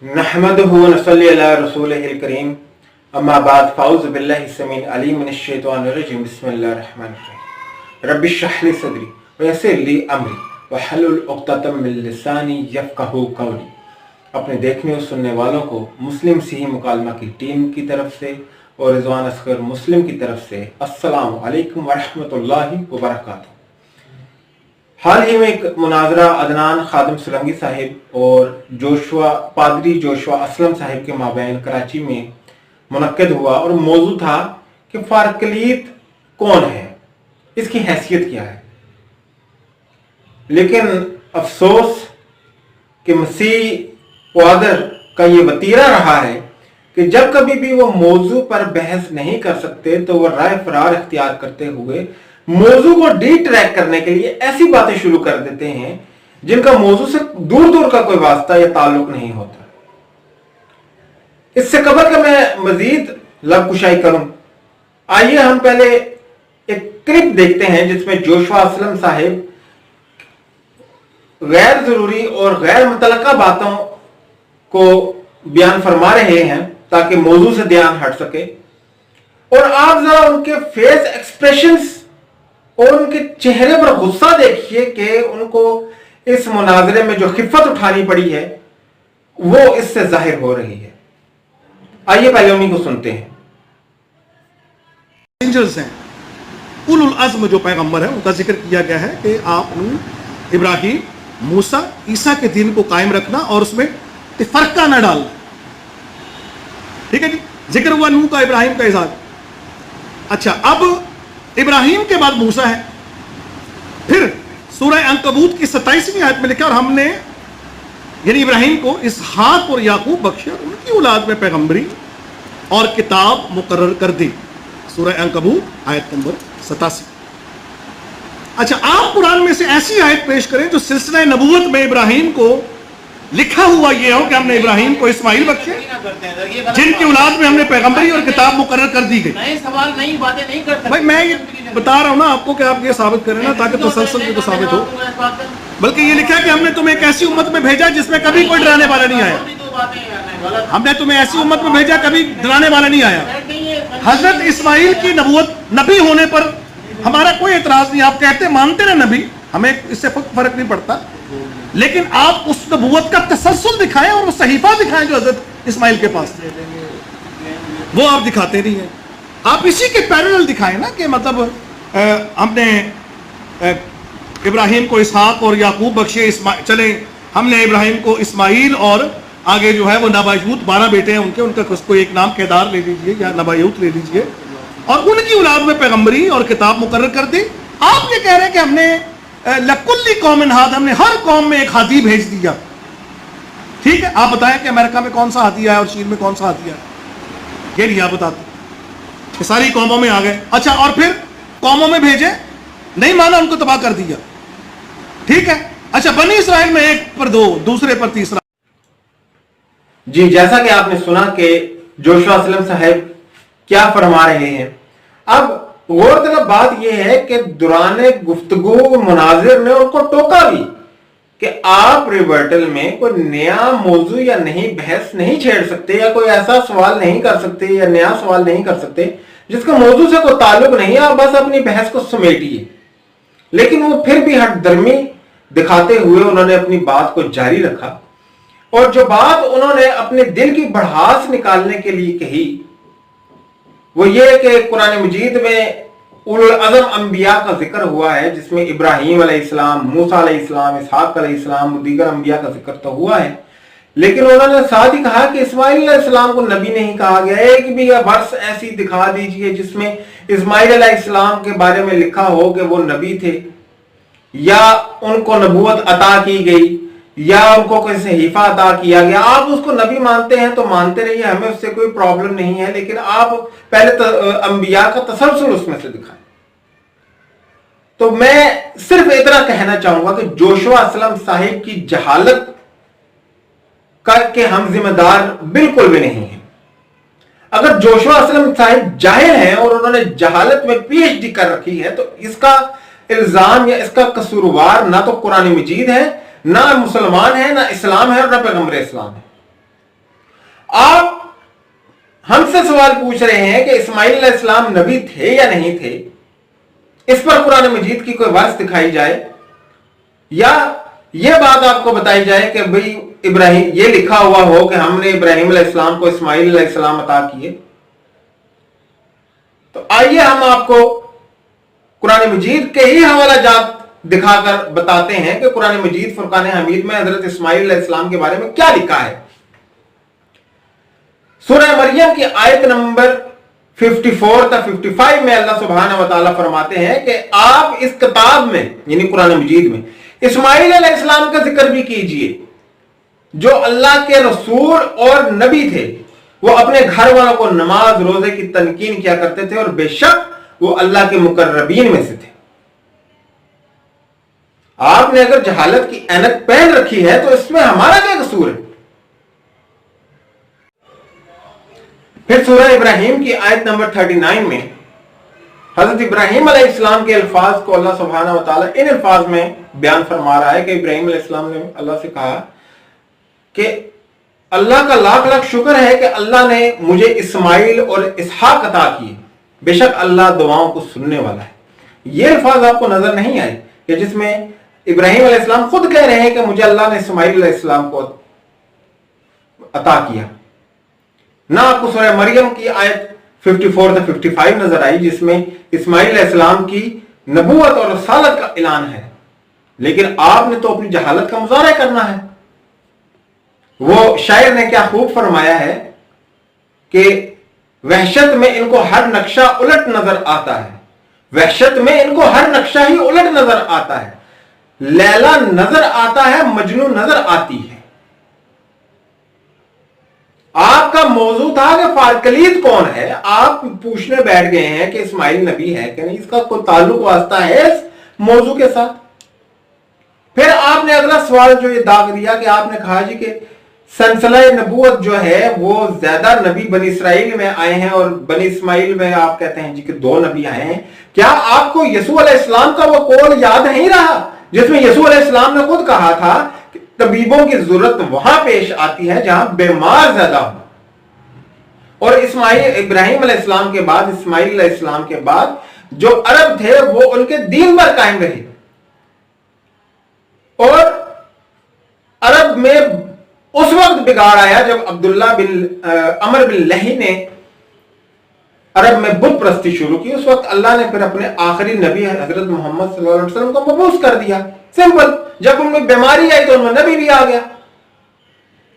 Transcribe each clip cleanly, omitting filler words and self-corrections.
नहमदुहु व नसल्ली अला रसूलिहिल करीम अम्मा बाद फ़ाऊज़ु बिल्लाहि समीन अलीम मिनश शैतानिर रजीम बिस्मिल्लाहिर रहमानिर रहीम रब्बि इश्रह ली सदरी व यस्सिर ली अमरी वहलुल उक़दतम मिन लिसानी यफ़क़हू क़ौली। अपने देखने और सुनने वालों को मुस्लिम सिही मुकालमा की टीम की तरफ से और रिज़वान असगर मुस्लिम की तरफ से अस्सलामु अलैकुम व रहमतुल्लाहि व बरकातुहू। हाल ही में एक मुनाजरा अदनान खादिम सुलंगी साहिब और पादरी जोशुआ असलम साहिब के माबैन कराची में मुनक्किद हुआ और मौजू था कि फारकलीत कौन है, इसकी हैसियत क्या है। लेकिन अफसोस कि मसीह क्वादर का ये वतीरा रहा है कि जब कभी भी वो मौजू पर बहस नहीं कर सकते तो वो राय फरार इख्तियार करते हुए मौजू को डिट्रैक्ट करने के लिए ऐसी बातें शुरू कर देते हैं जिनका मौजू से दूर दूर का कोई वास्ता या ताल्लुक नहीं होता। इससे कबल कि मैं मजीद लबकुशाई करूं, आइए हम पहले एक क्लिप देखते हैं जिसमें जोशुआ असलम साहिब गैर जरूरी और गैर मुतल्लका बातों को बयान फरमा रहे हैं ताकि मौजू से ध्यान हट सके। और आप जरा उनके फेस एक्सप्रेशंस और उनके चेहरे पर गुस्सा देखिए कि उनको इस मुनाजरे में जो खिफत उठानी पड़ी है वो इससे जाहिर हो रही है। आइए पहले उन्हीं को सुनते हैं। एंजल्स हैं, उलुल अज़्म जो पैगंबर है उनका जिक्र किया गया है कि आप इब्राहिम, मूसा, ईसा के दीन को कायम रखना और उसमें फर्का न डालना। ठीक है जी, जिक्र हुआ नूह का, इब्राहिम का इजाज। अच्छा, अब इब्राहिम के बाद मूसा है। फिर सूरह अंकबूत की 27वीं आयत में लिखा और हमने यानी इब्राहिम को इसहाक और याकूब बख्शे, उनकी औलाद में पैगंबरी और किताब मुकर्रर कर दी। सूरह अंकबूत आयत नंबर 87। अच्छा, आप कुरान में से ऐसी आयत पेश करें जो सिलसिला नबूवत में इब्राहिम को लिखा हुआ ये हो कि हमने इब्राहिम को इस्माइल बख्शे, जिनकी औलाद में हमने पैगंबरी और किताब मुकर्रर कर दी गई। नए सवाल नई बातें नहीं कर सकते। भाई मैं ये बता रहा हूं ना आपको कि आप ये साबित करें ना ताकि तसलसल भी तो साबित हो। बल्कि ये लिखा है कि हमने तुम्हें एक ऐसी उम्मत में भेजा जिसमें कभी कोई डराने वाला नहीं आया। हमने तुम्हें ऐसी उम्मत में भेजा कभी डराने वाला नहीं आया। हजरत इस्माइल की नबूवत, नबी होने पर हमारा कोई एतराज नहीं। आप कहते मानते ना नबी, हमें इससे फर्क नहीं पड़ता, लेकिन आप उस नबूवत का तसलसल दिखाएं और वो सहीफा दिखाएं जो हजरत इस्माइल के पास थे, वो आप दिखाते नहीं है। आप इसी के पैरेलल दिखाएं ना कि मतलब हमने इब्राहिम को इसहाक और याकूब बख्शे, चले हमने इब्राहिम को इस्माइल और आगे जो है वो नबायूत 12 बेटे हैं उनके, उनका कोई एक नाम केदार ले लीजिए या नबायूत ले लीजिए, और उनकी औलाद में पैगंबरी और किताब मुकर्रर कर दी। आप ये कह रहे हैं कि हमने लकुल्ली कौमिन हाद, हमने हर कौम में एक हाथी भेज दिया। ठीक है, आप बताएं कि अमेरिका में कौन सा हाथी आया और चीन में कौन सा हाथी आया, ये नहीं आप बताते। सारी कौमों में आ गए। अच्छा, और फिर कौमों में भेजे, नहीं माना, उनको तबाह कर दिया। ठीक है, अच्छा, बनी इसराइल में एक पर दो, दूसरे पर तीसरा। जी, जैसा कि आपने सुना कि जोशुआ असलम साहब क्या फरमा रहे हैं। अब गौरतलब बात यह है कि दौरान गुफ्तगू मुनाजिर ने उनको टोका भी कि आप रिवर्टल में कोई नया मौजू या नई बहस नहीं छेड़ सकते या कोई ऐसा सवाल नहीं कर सकते या नया सवाल नहीं कर सकते जिसका मौजू से कोई ताल्लुक नहीं है, आप बस अपनी बहस को समेटिए। लेकिन वो फिर भी हठधर्मी दिखाते हुए उन्होंने अपनी बात को जारी रखा और जो बात उन्होंने अपने दिल की भड़ास निकालने के लिए कही वो ये कि कुरान मजीद में उलुल अज़्म अंबिया का जिक्र हुआ है जिसमें इब्राहीम अलैहिस्सलाम, मूसा अलैहिस्सलाम, इसहाक अलैहिस्सलाम, दीगर अंबिया का जिक्र तो हुआ है, लेकिन उन्होंने साथ ही कहा कि इस्माइल अलैहिस्सलाम को नबी नहीं कहा गया है। कि भी यह वर्ष ऐसी दिखा दीजिए जिसमें इस्माइल अलैहिस्सलाम के बारे में लिखा हो कि वो नबी थे या उनको नबूवत अता की गई या उनको कोई सहीफा अता किया गया। आप उसको नबी मानते हैं तो मानते रहिए, हमें उससे कोई प्रॉब्लम नहीं है, लेकिन आप पहले अंबिया का तसलसल उसमें से दिखाएं। तो मैं सिर्फ इतना कहना चाहूंगा कि जोशुआ असलम साहिब की जहालत के हम जिम्मेदार बिल्कुल भी नहीं है। अगर जोशुआ असलम साहिब जाहिल हैं और उन्होंने जहालत में पीएचडी कर रखी है तो इसका इल्जाम या इसका कसूरवार ना तो कुरान मजीद है, ना मुसलमान है, ना इस्लाम है और ना पैगंबर इस्लाम है। आप हमसे सवाल पूछ रहे हैं कि इस्माइल अलैहिस्सलाम नबी थे या नहीं थे, इस पर कुरान मजीद की कोई वर्स दिखाई जाए या यह बात आपको बताई जाए कि भाई इब्राहिम, ये लिखा हुआ हो कि हमने इब्राहिम अलैहिस्सलाम को इस्माइल अलैहिस्सलाम अता किए। तो आइए हम आपको कुरान मजीद के ही हवाला जात दिखाकर बताते हैं कि कुरान मजीद फुरकान हमीद में हजरत इस्माइल अलैहिस्सलाम के बारे में क्या लिखा है। सूरह मरियम की आयत नंबर 54 तक 55 में अल्लाह सुब्हानहू व तआला फरमाते हैं कि आप इस किताब में, यानी कुरान मजीद में, इस्माइल अलैहिस्सलाम का जिक्र भी कीजिए जो अल्लाह के रसूल और नबी थे। वो अपने घर वालों को नमाज रोजे की तनकीन किया करते थे और बेशक वो अल्लाह के मुकर्रबीन में से थे। आपने अगर जहालत की ऐनक पहन रखी है तो इसमें हमारा क्या कसूर है। फिर सूरह इब्राहिम की आयत नंबर 39 में हजरत इब्राहिम अलैहिस्सलाम के अल्फाज को अल्लाह सुब्हानहू व तआला इन अल्फाज में बयान फरमा रहा है कि इब्राहिम अलैहिस्सलाम ने अल्लाह से कहा कि अल्लाह का लाख लाख शुक्र है कि अल्लाह ने मुझे इस्माइल और इसहाक अता किए, बेशक अल्लाह दुआओं को सुनने वाला है। ये अल्फाज आपको नजर नहीं आए कि जिसमें इब्राहिम अलैहिस्सलाम खुद कह रहे हैं कि मुझे अल्लाह ने इस्माइल अलैहिस्सलाम को अता किया। ना आपको सूरह मरियम की आयत 54 से 55 नजर आई जिसमें इस्माइल अलैहिस्सलाम की नबूवत और रसालत का ऐलान है, लेकिन आपने तो अपनी जहालत का मुजाहरा करना है। वो शायर ने क्या खूब फरमाया है कि वहशत में इनको हर नक्शा उलट नजर आता है, वहशत में इनको हर नक्शा ही उलट नजर आता है। लैला नजर आता है, मजनू नजर आती है। आपका मौजू था कि फारकलीद कौन है, आप पूछने बैठ गए हैं कि इस्माइल नबी है कि नहीं। इसका कोई ताल्लुक वास्ता है इस मौजू के साथ। फिर आपने अगला सवाल जो ये दाग दिया कि आपने कहा जी कि सिलसिला नबूवत जो है वो ज्यादा नबी बनी इसराइल में आए हैं और बनी इस्माइल में आप कहते हैं जी कि 2 नबी आए हैं। क्या आपको यसू अलैहिस्सलाम का वो कौल याद नहीं रहा जिसमें यसू अलैहिस्सलाम ने खुद कहा था कि तबीबों की जरूरत वहां पेश आती है जहां बीमार ज्यादा हो। और इब्राहिम अलैहिस्सलाम के बाद, इस्माइल अलैहिस्सलाम के बाद जो अरब थे वो उनके दीन पर कायम रहे और अरब में उस वक्त बिगाड़ आया जब अब्दुल्ला बिन अमर बिन लही ने अरब में बुत परस्ती शुरू की। उस वक्त अल्लाह ने फिर अपने आखिरी नबी हजरत मोहम्मद सल्लल्लाहु अलैहि वसल्लम को मबूस कर दिया। सिंपल। जब उनमें बीमारी आई तो उनमें नबी भी आ गया।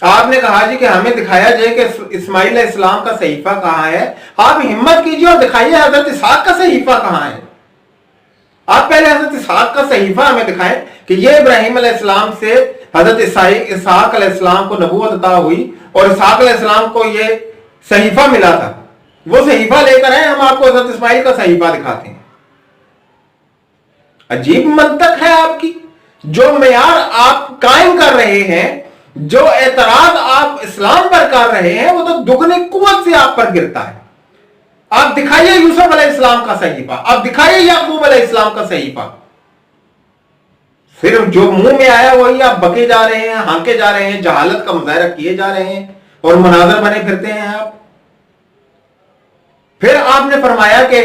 आपने कहा जी कि हमें दिखाया जाए कि इस्माइल अलैहिस्सलाम का सहीफा कहां है। आप हिम्मत कीजिए और दिखाइए हजरत इसहाक का सहीफा कहां है। आप पहले हजरत इसहाक का सहीफा हमें दिखाएं कि ये इब्राहिम अलैहिस्सलाम से हजरत इसहाक अलैहिस्सलाम को नबूवत अता हुई और इसहाक अलैहिस्सलाम को ये सहीफा मिला था। वो सहीफा लेकर आए, हम आपको हजरत इस्माइल का सहीफा दिखाते हैं। अजीब मंतक है आपकी। जो मेयार आप कायम कर रहे हैं, जो एतराज आप इस्लाम पर कर रहे हैं, वो तो दुगनी कुव्वत से आप पर गिरता है। आप दिखाइए यूसुफ अलैहिस्सलाम का सहीफा, आप दिखाइए याकूब अलैहिस्सलाम का सहीफा। सिर्फ जो मुंह में आया वही आप बके जा रहे हैं, हांके जा रहे हैं, जहालत का मुजाहरा किए जा रहे हैं और मुनाजर बने फिरते हैं आप। फिर आपने फरमाया कि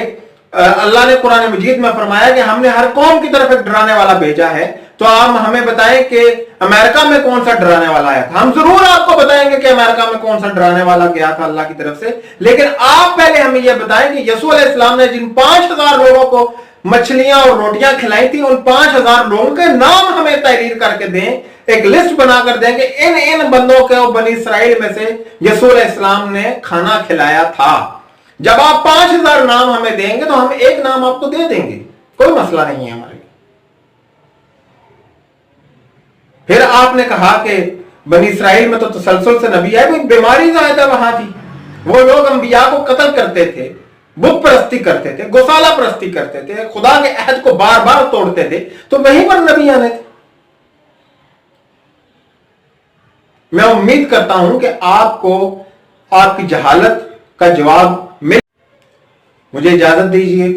अल्लाह ने कुरान मजीद में फरमाया कि हमने हर कौम की तरफ एक डराने वाला भेजा है। तो आप हमें बताएं कि अमेरिका में कौन सा डराने वाला आया था। हम जरूर आपको बताएंगे कि अमेरिका में कौन सा डराने वाला गया था अल्लाह की तरफ से, लेकिन आप पहले हमें यह बताएं कि यसू अलैहिस्सलाम ने जिन 5000 लोगों को मछलियां और रोटियां खिलाई थी, उन 5000 लोगों के नाम हमें तहरीर करके दें, एक लिस्ट बनाकर दें कि इन इन बंदों को बनी इसराइल में से यसू अलैहिस्सलाम ने खाना खिलाया था। जब आप 5000 नाम हमें देंगे तो हम एक नाम आपको दे देंगे, कोई मसला नहीं है हमारे। फिर आपने कहा कि बनी इसराइल में तो तसलसल से नबी आए, कोई बीमारी ज्यादा वहां थी। वो लोग अंबिया को कत्ल करते थे, बुत परस्ती करते थे, गौशाला परस्ती करते थे, खुदा के अहद को बार बार तोड़ते थे, तो वहीं पर नबी आने थे। मैं उम्मीद करता हूं कि आपको आपकी जहालत का जवाब मिल। मुझे इजाजत दीजिए।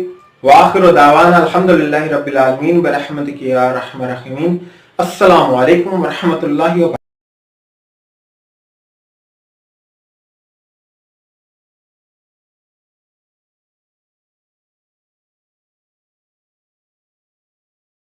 वाखिर दावाना अल्हम्दुलिल्लाहि रब्बिल आलमीन बिरहमतिक या अरहमर राहिमीन। अस्सलामु अलैकुम व रहमतुल्लाहि व बरकातहू।